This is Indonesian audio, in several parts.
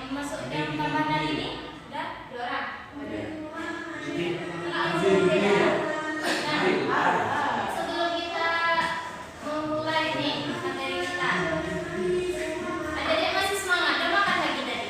masuk yang tambahan ini udah 2 orang. Sebelum kita memulai nih materi kita, ada yang masih semangat? Udah makan lagi tadi?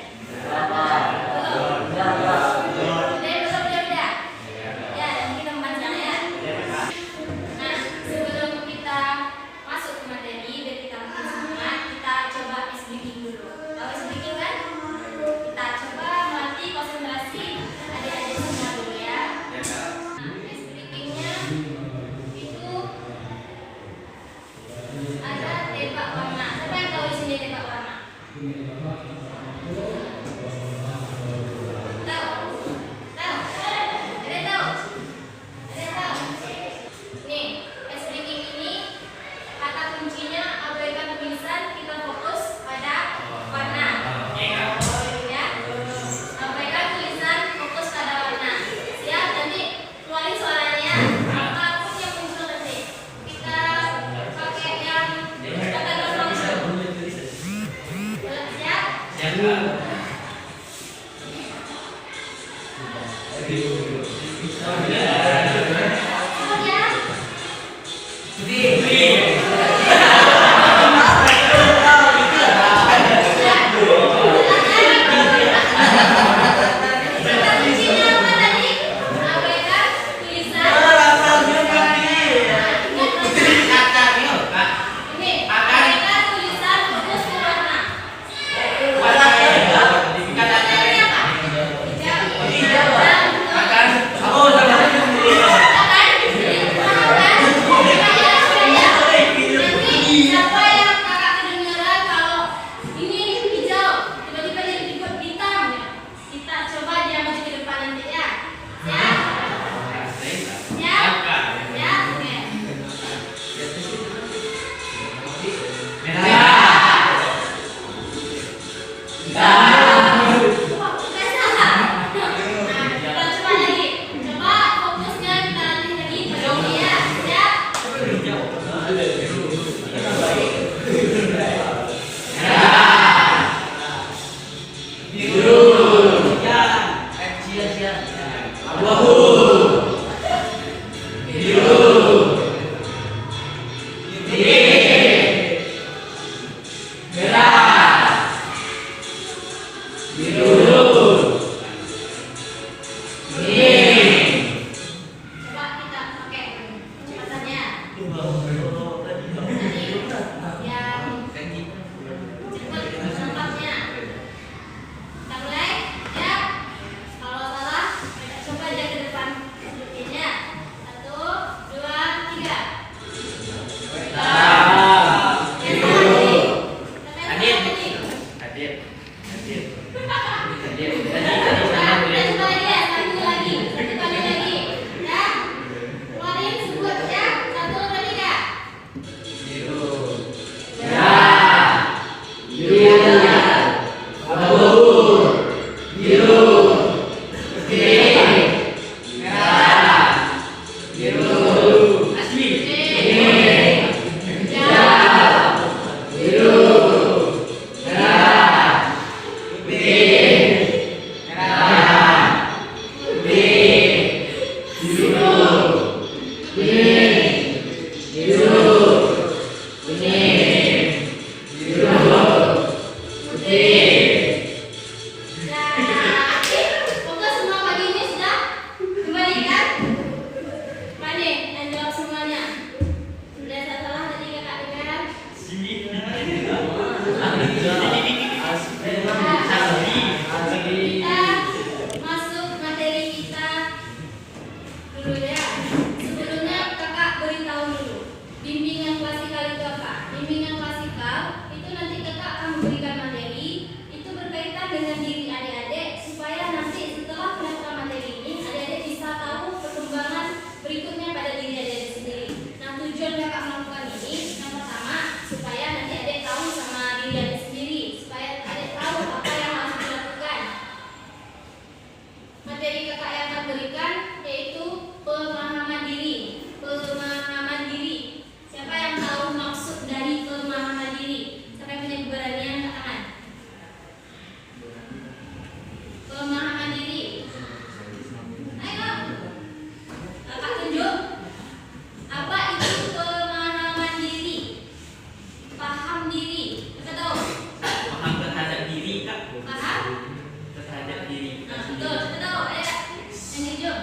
terhadap diri kita Nah, sendiri. betul. Coba tahu ada yang hijau.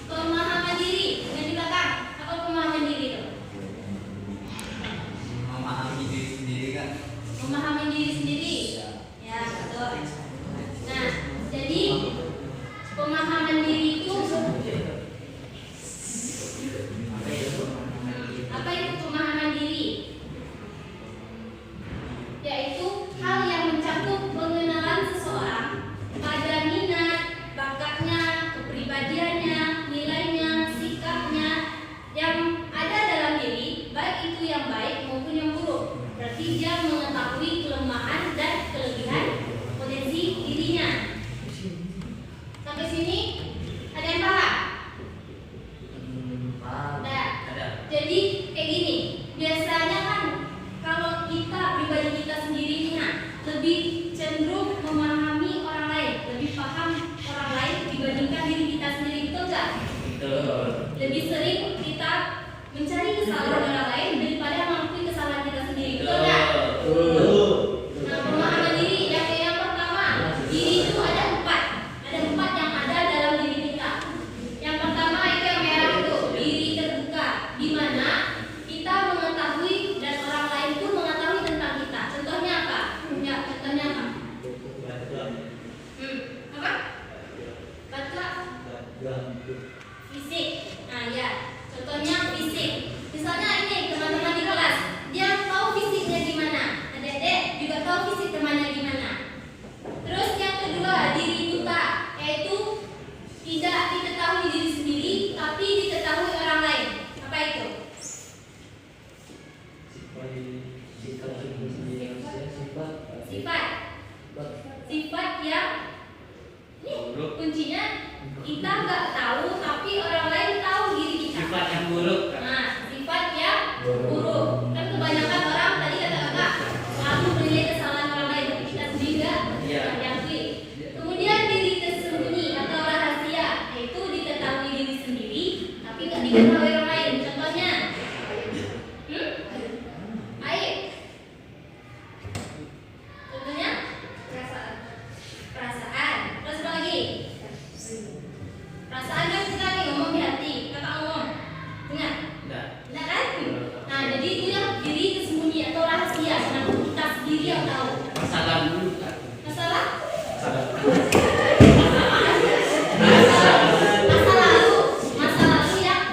Pemahaman diri yang di belakang. Apa pemahaman diri itu? Memahami diri sendiri kan. Memahami diri sendiri. Ya, betul. Nah, jadi pemahaman diri itu apa itu pemahaman diri? Yaitu hal yang mencakup pengenalan seseorang pada minat, bakatnya, kepribadiannya, nilainya, sikapnya yang ada dalam diri, baik itu yang baik maupun yang buruk. Berarti dia mengetahui kelemahan dan kelebihan potensi dirinya. Sampai sini ada yang paham? Ada. Jadi kayak gini, biasanya kan kalau kita pribadi kita sendiri nih, nah, lebih cenderung memahami orang lain, lebih paham orang lain dibandingkan diri kita sendiri, betul nggak? Betul. Lebih sering kita mencari kesalahan orang lain daripada mengakui kesalahan kita sendiri, betul nggak? Nah, pemahaman diri yang pertama, diri itu ada empat yang ada dalam diri kita. Yang pertama itu yang merah itu, diri terbuka, di mana kita mengetahui dan orang lain pun mengetahui tentang kita. Contohnya apa? Ya, contohnya apa? Apa? Baca fisik. Nah, ya, contohnya fisik. Misalnya ini teman-teman di kelas, dia tahu fisiknya gimana. Adik-adik juga tahu fisik temannya gimana. Terus yang kedua, diri buta, yaitu tidak diketahui diri sendiri, tapi diketahui orang lain. Apa itu? Sifat yang ini kuncinya kita nggak tahu, tapi orang lain tahu diri kita. Sifat yang buruk kan. Nah, sifat yang buruk. Kan kebanyakan orang tadi kata kakak selalu menilai kesalahan orang lain, tapi kita sendiri nggak Iya. diakui. Kemudian diri tersembunyi atau rahasia, yaitu diketahui diri sendiri, tapi nggak diketahui orang lain. Contohnya, aib. Contohnya, perasaan. Terus apa lagi? Perasaan kan kita nih ngomong di hati, kakak ngomong. Ingat? Enggak. Enggak kan? Nah, jadi itu yang diri tersembunyi atau rahasia, yang kita sendiri yang tahu. Masalah dulu kan. Masalah? Masalah. Masa lalu yang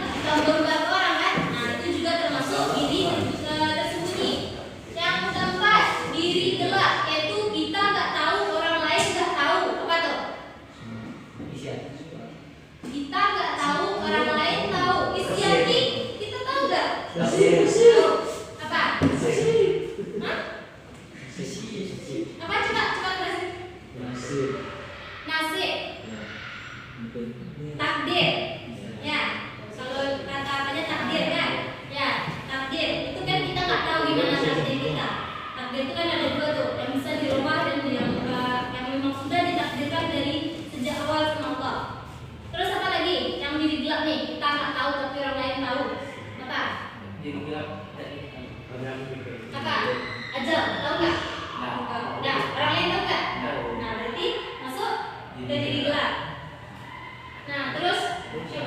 berubah orang kan? Nah, itu juga termasuk diri tersembunyi. Yang keempat, diri gelap, yaitu kita nggak tahu, orang lain nggak tahu. Apa tuh? Kita nggak tahu, orang lain tahu. Isi hati kita tahu nggak? Tahu. Apa? Hah? Apa coba jelasin? Nasib. Takdir. Ya. Kalau kata apanya takdir kan? Ya, takdir. Itu kan kita nggak tahu gimana takdir kita. Takdir itu kan ada dua tuh, yang bisa dirubah dan yang memang sudah ditakdirkan dari sejak awal sama Allah. Terus apa lagi? Yang diri gelap nih, kita nggak tahu tapi orang lain tahu. Apa? Diri gelap dari Apa? Ajal, tahu nggak? Nah, orang lain tahu nggak? Nggak. Nah, berarti masuk ke diri gelap. Nah, terus yang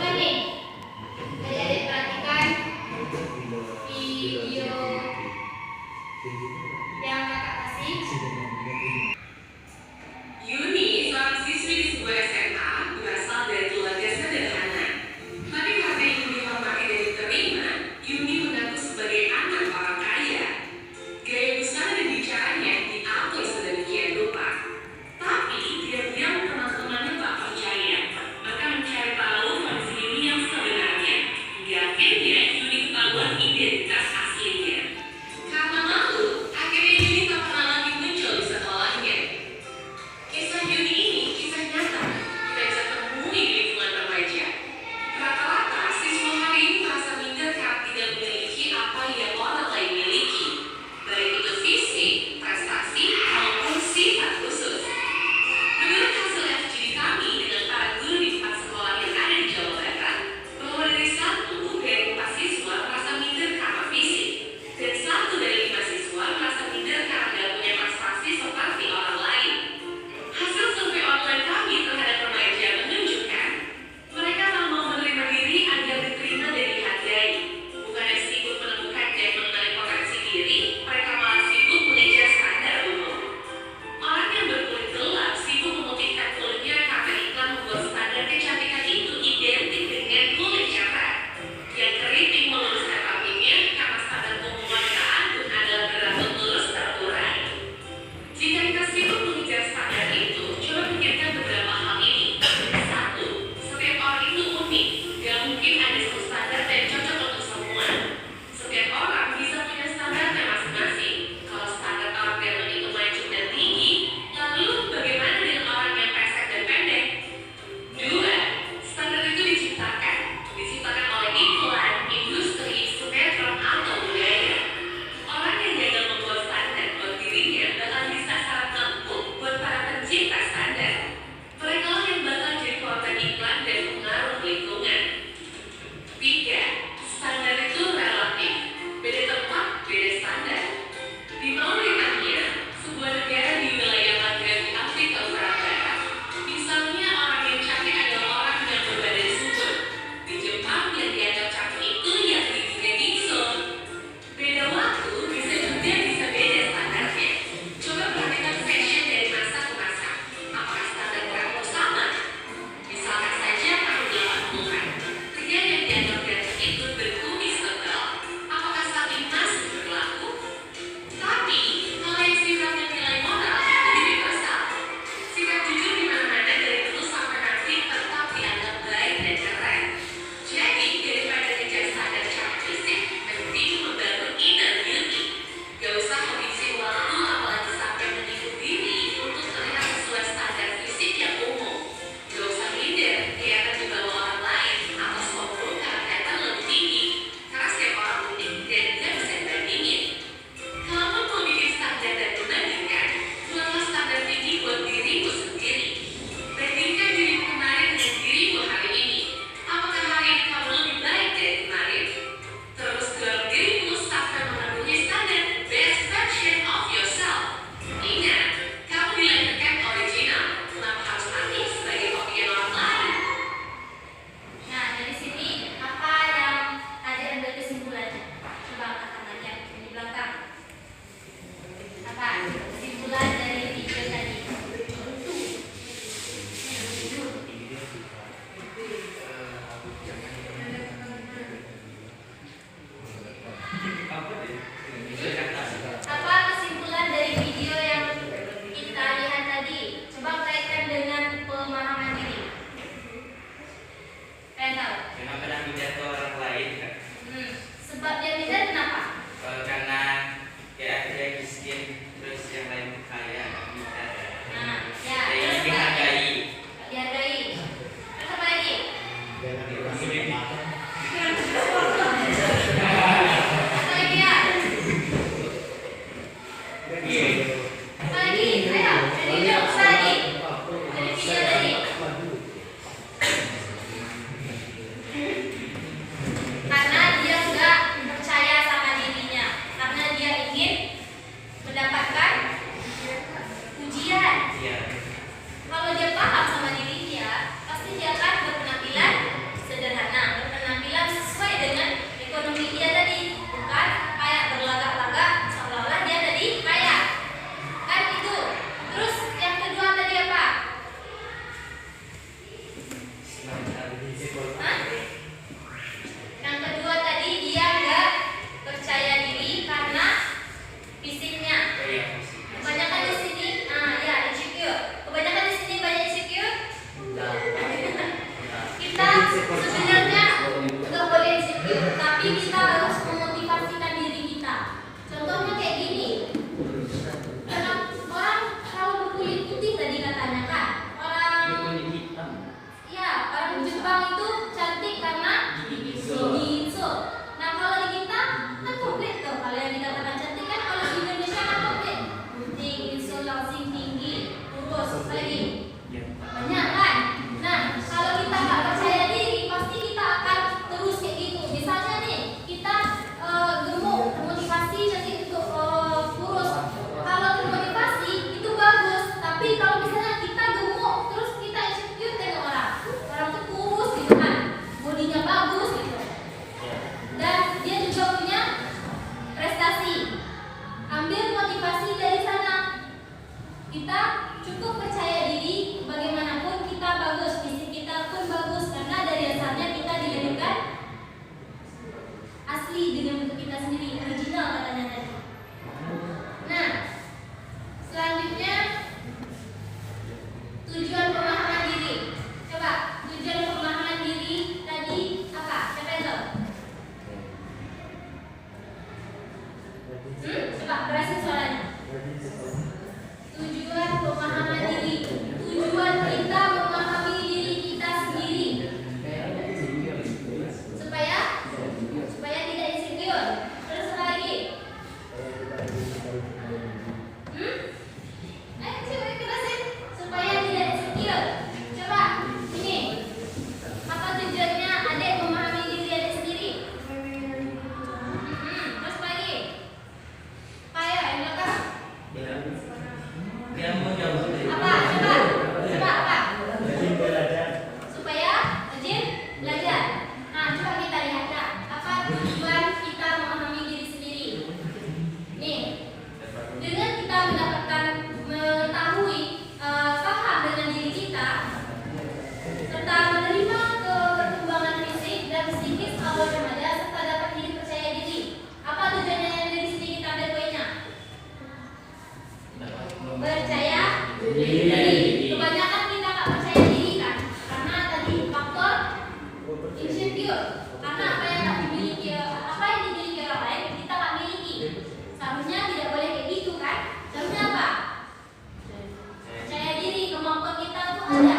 ada,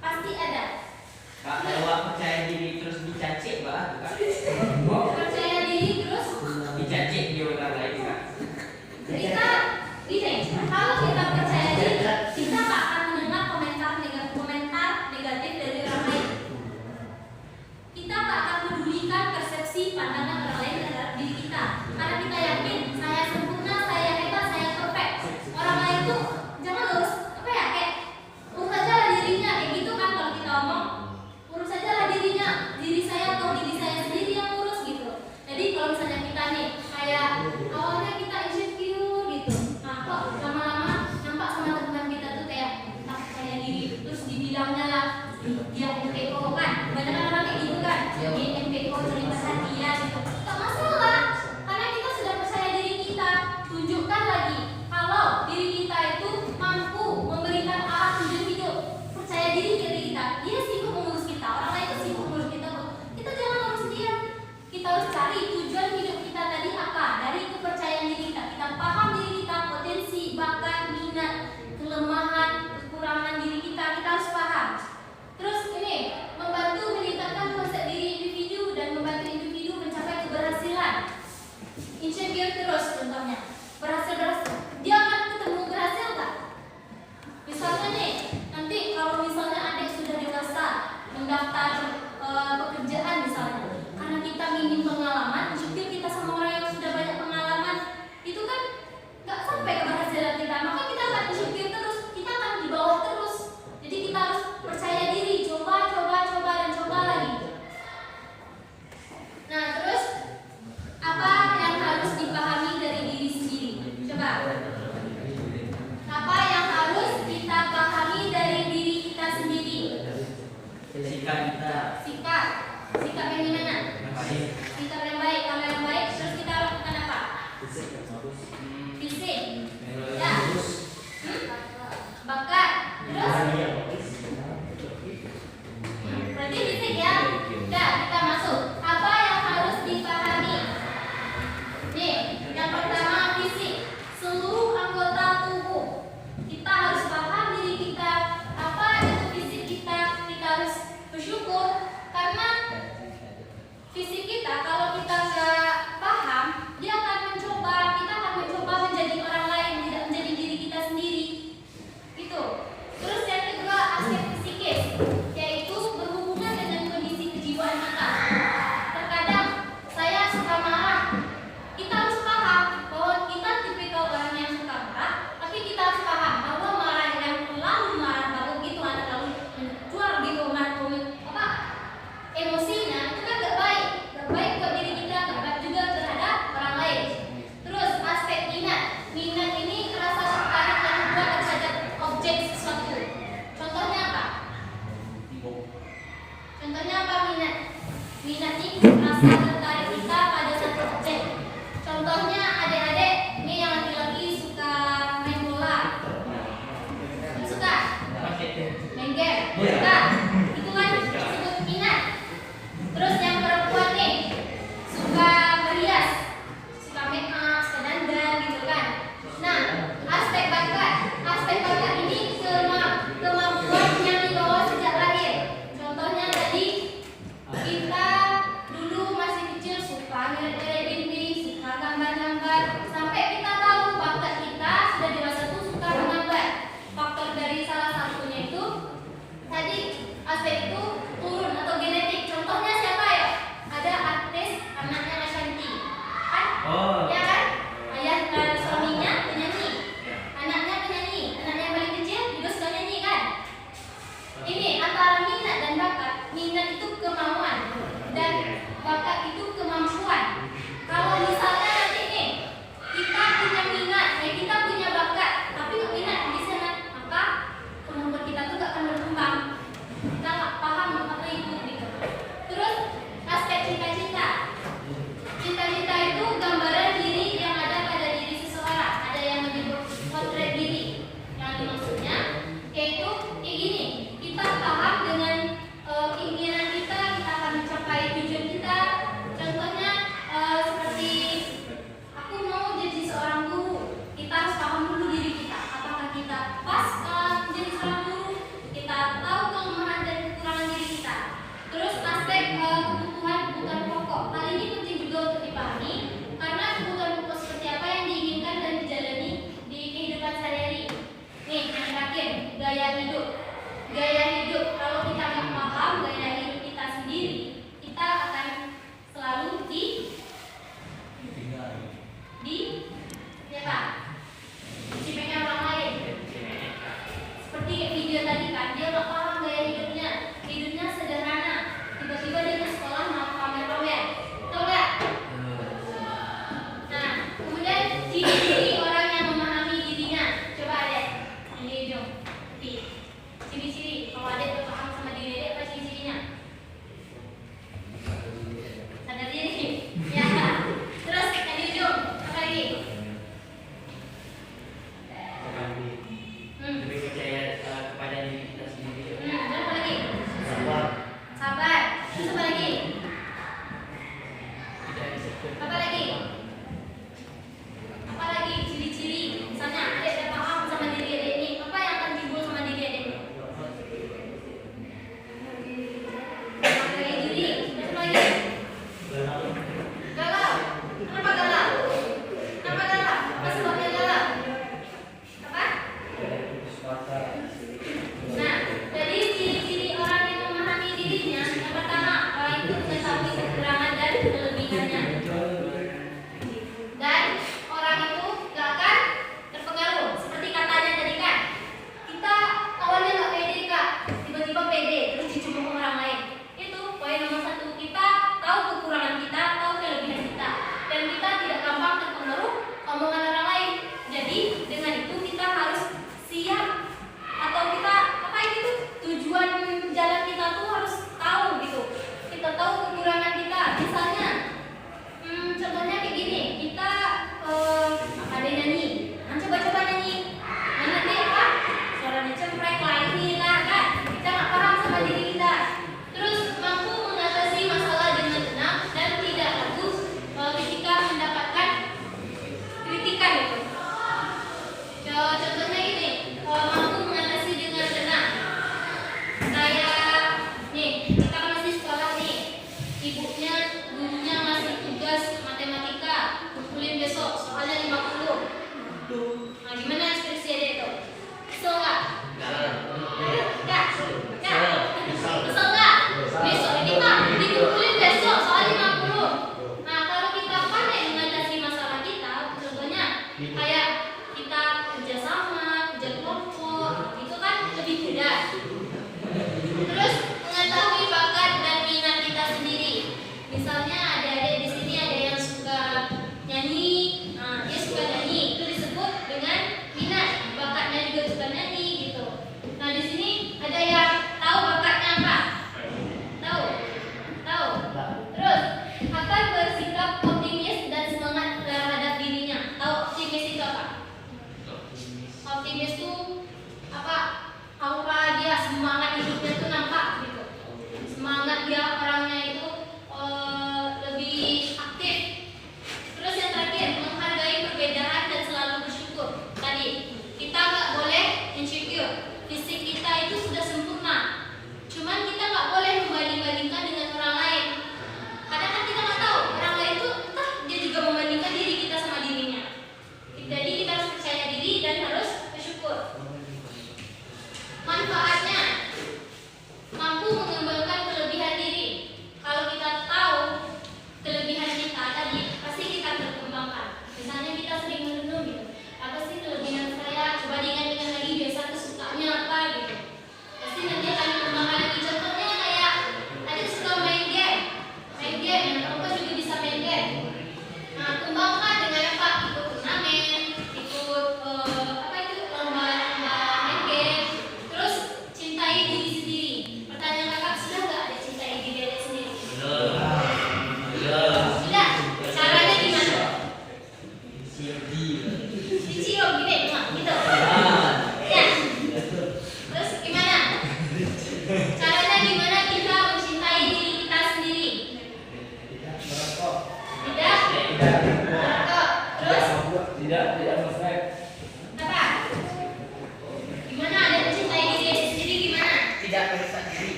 pasti ada. Kak, kalau percaya diri terus dicaci, Pak. Percaya diri terus Dicaci di orang lain, Kak. kita gini, kalau kita percaya diri, kita nggak akan mendengar komentar negatif dari orang lain. Kita nggak akan pedulikan persepsi pandangan orang lain terhadap diri kita, karena kita yakin saya sempurna, saya hebat, saya perfect. Orang lain tuh jangan urus apa ya, kayak urus aja lah dirinya, kayak gitu kan kalau kita ngomong, urus aja lah dirinya, diri saya atau diri saya sendiri yang urus gitu. Jadi kalau misalnya kita nih kayak awalnya kita insecure gitu, nah kok lama-lama nampak sama teman kita tuh kayak tak percaya diri, terus dibilangnya lah dia MPO kan, banyak orang kayak gitu kan, dia MPO jadi perhatian gitu. Gak masalah, karena kita sudah percaya diri kita. Tunjukkan lagi kalau diri kita itu mampu memberikan arah tujuan hidup. Percaya diri kita, dia sibuk mengurus kita, orang lain itu sibuk mengurus kita. Kita jangan urus dia. Kita harus cari tujuan hidup kita tadi apa, dari kepercayaan diri kita. Kita paham diri kita, potensi, bakat, minat, kelemahan, kekurangan diri kita harus paham. Terus ini membantu meningkatkan konsep diri individu dan membantu individu mencapai keberhasilan. Insecure terus contohnya, berhasil, dia akan ketemu berhasil nggak? Misalnya nih, nanti kalau misalnya adik sudah dewasa mendaftar pekerjaan misalnya, karena kita minim pengalaman, insecure kita sama orang yang sudah banyak pengalaman, itu kan nggak sampai keberhasilan kita, maka kita akan insecure terus, kita akan di bawah terus. Jadi kita harus percaya diri, coba dan coba lagi. Nah terus apa yang harus dipahami dari diri sendiri? Coba. Apa yang harus kita pahami dari diri kita sendiri? Sikap kita. Sikap yang gimana? Baik. Sikap yang baik. Kalau yang baik terus kita lakukan apa? Fisik. Ya. Bakat. Terus? Berarti fisik ya. Udah, kita masuk. Apa yang harus dipahami? Nih, yang pertama fisik. Seluruh anggota tubuh. Kita harus paham diri kita. Apa itu fisik kita? Kita harus bersyukur karena fisik kita kalau kita nggak paham, dia akan kita akan mencoba menjadi orang lain, tidak menjadi diri kita sendiri. Gitu. Terus yang kedua aspek psikis, yaitu berhubungan dengan kondisi kejiwaan kita. Terkadang saya suka marah. Kita harus paham bahwa kita tipikal orang yang suka marah, tapi kita harus paham bahwa marah yang terlalu marah banget gitu, terlalu mencuat gitu, emosinya itu kan gak baik buat diri kita, gak baik juga terhadap orang lain. Terus aspek minat ini rasa tertarik yang kuat terhadap objek sesuatu. Contohnya apa minat ini rasa tertarik kita pada satu objek. Contohnya adik-adik ini yang laki-laki suka main bola, suka main game, suka, itu kan disebut minat. Terus yang perempuan nih suka berias, suka make up, suka dandan gitu kan. Nah, aspek bakat ini kemampuan yang dibawa sejak lahir. Contohnya tadi kita dulu masih kecil suka ngeliat dinding, suka gambar-gambar, sampai kita tahu bakat kita sudah dewasa tuh suka menggambar. Faktor dari salah satunya itu tadi aspek itu turun atau genetik. Contohnya siapa ya? Ada artis anaknya Ashanti, kan? Ya kan? Ayah suaminya penyanyi, anaknya yang paling kecil juga suka nyanyi kan? Ini antara minat dan bakat. Minat itu kemauan dan bakat itu kemampuan. Kalau misalnya nanti nih kita punya minat, kita punya bakat, tapi nggak minat di sana, maka kemampuan kita tuh nggak akan berkembang. Kita nggak paham apa itu gitu. Terus aspek cita-cita itu gambaran diri yang ada pada diri seseorang. Ada yang menyebut potret diri, yang dimaksudnya yaitu kayak gini, kita paham dengan keinginan kita akan mencapai tujuan kita. Contohnya seperti aku mau jadi seorang guru, kita harus paham dulu diri kita, apakah kita pas menjadi seorang guru, kita Gaya hidup. Kalau kita nggak paham gaya hidup kita sendiri, kita akan selalu di apa? Cipengin orang lain. Seperti video tadi kan, dia nggak paham gaya hidupnya. Hidupnya sederhana. Tiba-tiba dia ke sekolah mau pamer-pamer. Tahu nggak? Nah, kemudian ciri-ciri orang yang memahami dirinya. Coba deh, ini dong. Ciri-ciri. Kalau ada yang paham sama diri dia, apa ciri-cirinya? Sadar diri. Ya. Terus ini dong. Apa lagi? Lebih percaya kepada diri kita sendiri. Terus apa lagi? Sabar. Sabar. Terus apa lagi? Tidak disebut. Apa lagi? Apa lagi ciri-ciri? Misalnya ada yang paham sama diri adek ini, apa yang akan timbul sama diri adek?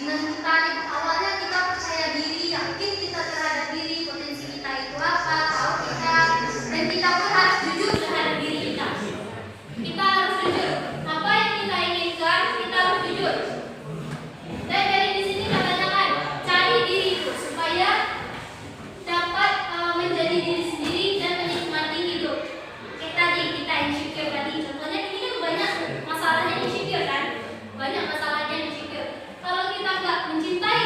Nah, kita awalnya kita percaya diri, yakin kita terhadap diri, potensi kita itu apa, tahu kita, dan kita pun harus jujur terhadap diri kita. Kita harus jujur. Apa yang kita inginkan, kita harus jujur. Dan dari di sini katanya kan, cari diri itu supaya dapat menjadi diri sendiri dan menikmati hidup. Tadi kita insecure tadi, contohnya ini kan banyak masalahnya insecure kan, banyak masalahnya insecure. Kalau kita nggak mencintai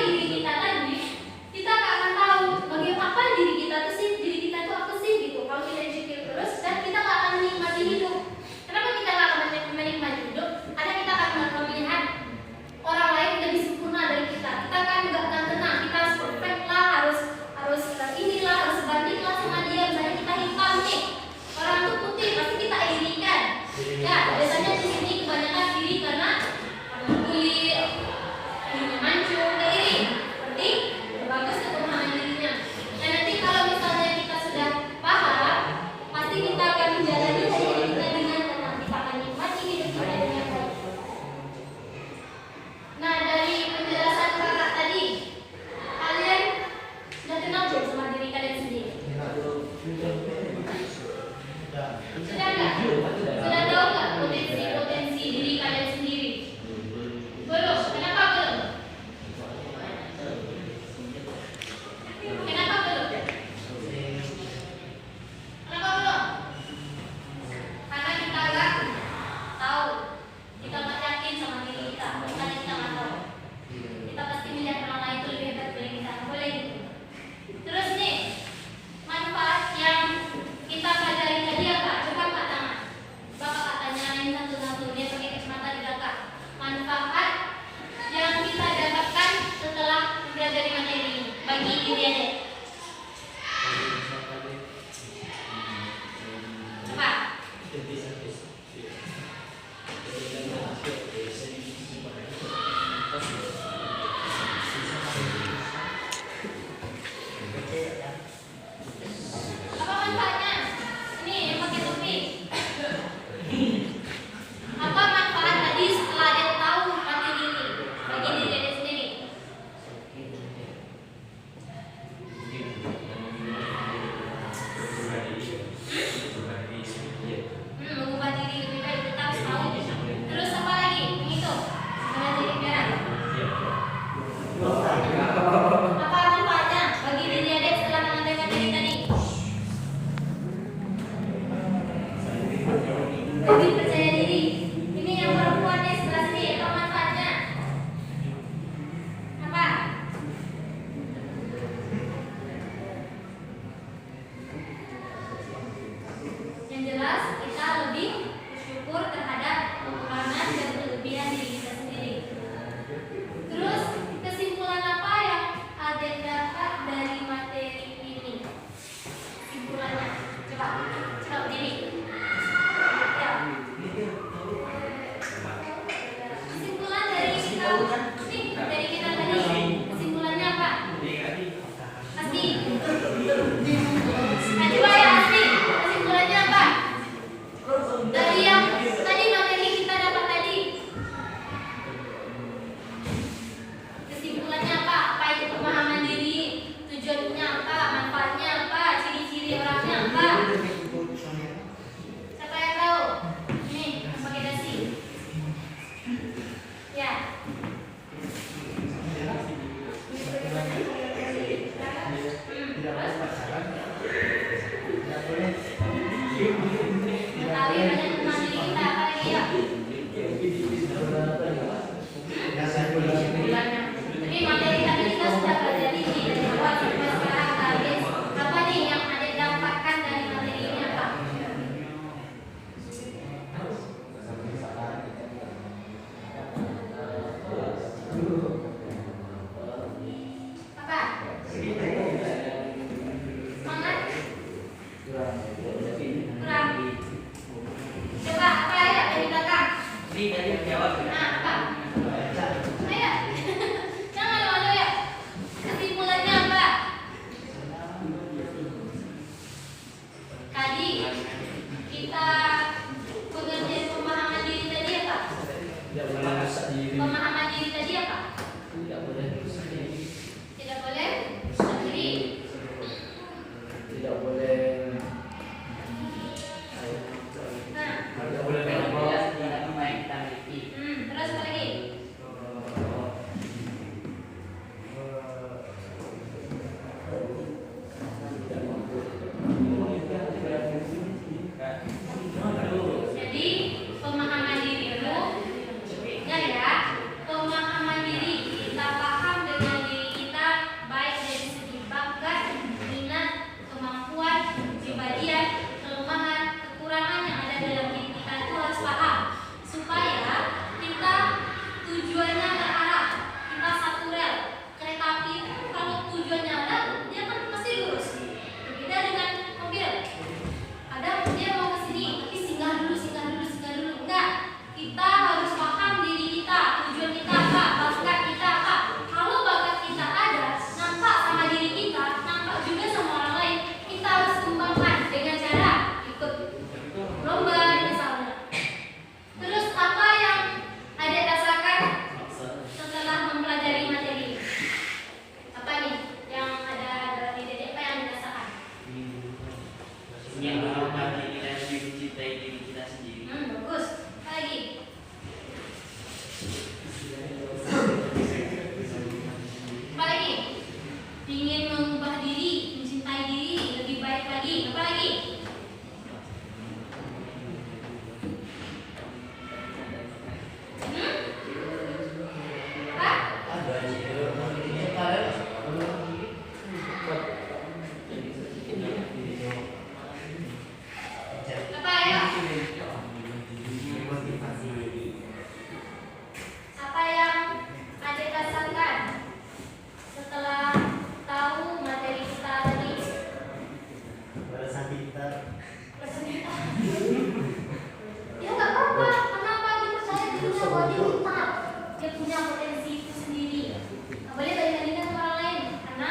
dia punya potensi itu sendiri. Nggak boleh banding-bandingkan sama orang lain. Karena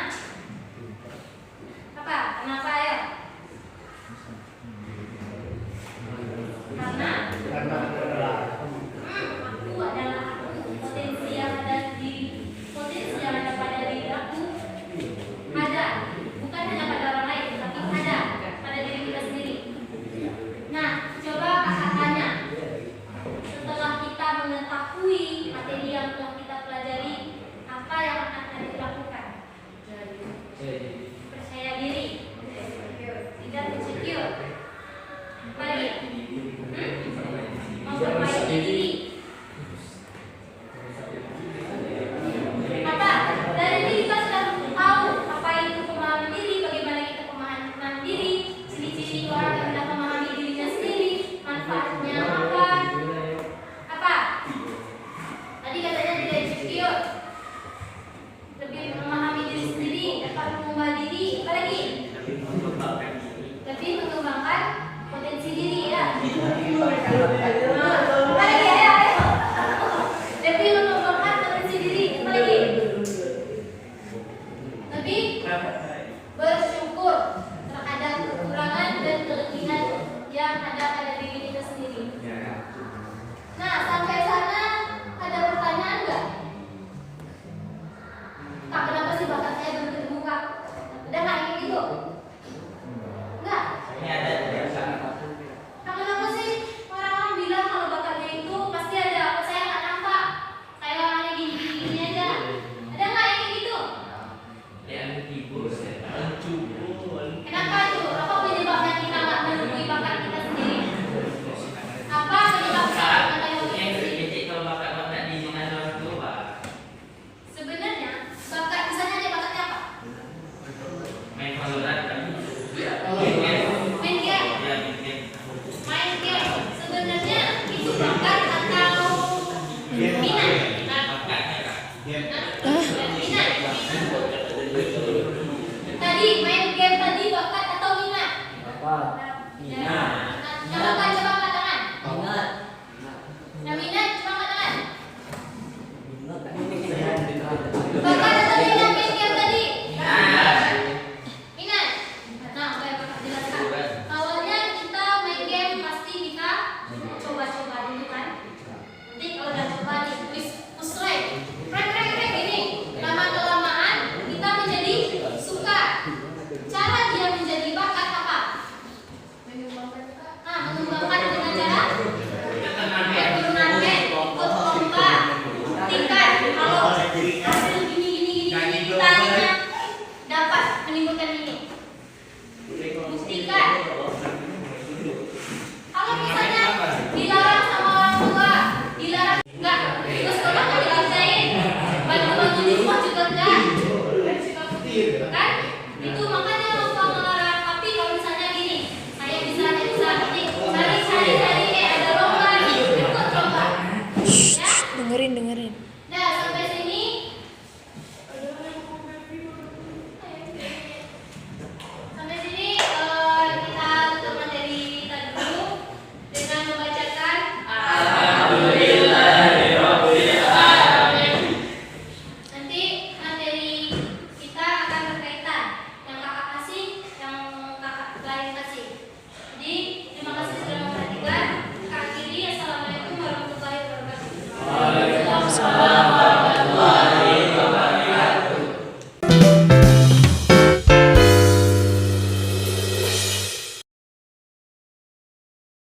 apa? Kenapa ya? Karena aku adalah aku. Potensi yang ada di potensi yang ada pada diri aku ada, bukan hanya pada orang lain, tapi ada pada diri kita sendiri. Nah, coba kakak tanya, setelah kita mengetahui materi yang telah kita pelajari, apa yang akan kita lakukan? Percaya diri, tidak insecure, apa lagi? Memperbaiki diri. Apa? Dari diri kita sudah tahu apa itu pemahaman diri, bagaimana kita pemahaman diri, ciri-ciri orang yang tidak memahami dirinya sendiri, manfaatnya apa? Apa? Tadi katanya tidak insecure, lebih memahami diri sendiri, dapat mengubah diri, apa lagi? Lebih mengembangkan potensi diri ya. Apa lagi? Ayo. Lebih mengembangkan potensi diri, apa lagi? Lebih bersyukur terhadap kekurangan dan kelebihan yang ada pada diri kita sendiri. Nah, sampai sana ada pertanyaan nggak? Kak, kenapa sih bakat saya belum terbuka? Udah nggak kayak gitu? Enggak. Ini ada biasa. Kak, kenapa sih orang-orang bilang kalau bakatnya itu pasti ada? Apa saya nggak nampak? Saya hanya gini-gini aja. Ada nggak yang kayak gitu? Yang tidur, mencubur. Kenapa itu? Apa penyebabnya kita nggak menemui bakat kita sendiri? Apa penyebabnya kita nggak Yang menemui sendiri? kecil kalau bakat-bakat di zina orang tua. Sebenarnya bakat misalnya dia bakatnya apa? Main Valorant kan? Main game. Ya, main game. Main game. Sebenarnya itu bakat atau minat? Bakatnya Kak. Minat. Tadi main game tadi bakat atau minat? Minat. Yang bakat coba angkat tangan. Yang minat coba angkat tangan. Bakat atau minat main game tadi? Minat. Nah, kayak bakat jelaskan. Awalnya kita main game pasti kita coba-coba dulu kan. Nanti kalau udah coba nih, push play, krek gini. Lama kelamaan kita menjadi suka. Cara dia menjadi bakat apa? Mengembangkan dengan cara main turnamen, ikut lomba, tingkat. Kalau hasil gini kitanya dapat menimbulkan ini. Buktikan. Kalau misalnya dilarang sama orang tua, dilarang enggak, terus sekolah nggak dirasain, bantu-bantu di rumah juga enggak, kan? Itu makanya orang tua melarang. Tapi kalau misalnya gini, saya bisa nanti cari ada lomba nih, ikut lomba, ya? Dengerin. Nah, sampai sini kita tutup materi kita dulu dengan membacakan Nanti materi kita akan berkaitan yang kakak kasih, yang kakak lain kasih. Jadi terima kasih sudah memperhatikan. Kak Kiri, assalamualaikum warahmatullahi wabarakatuh.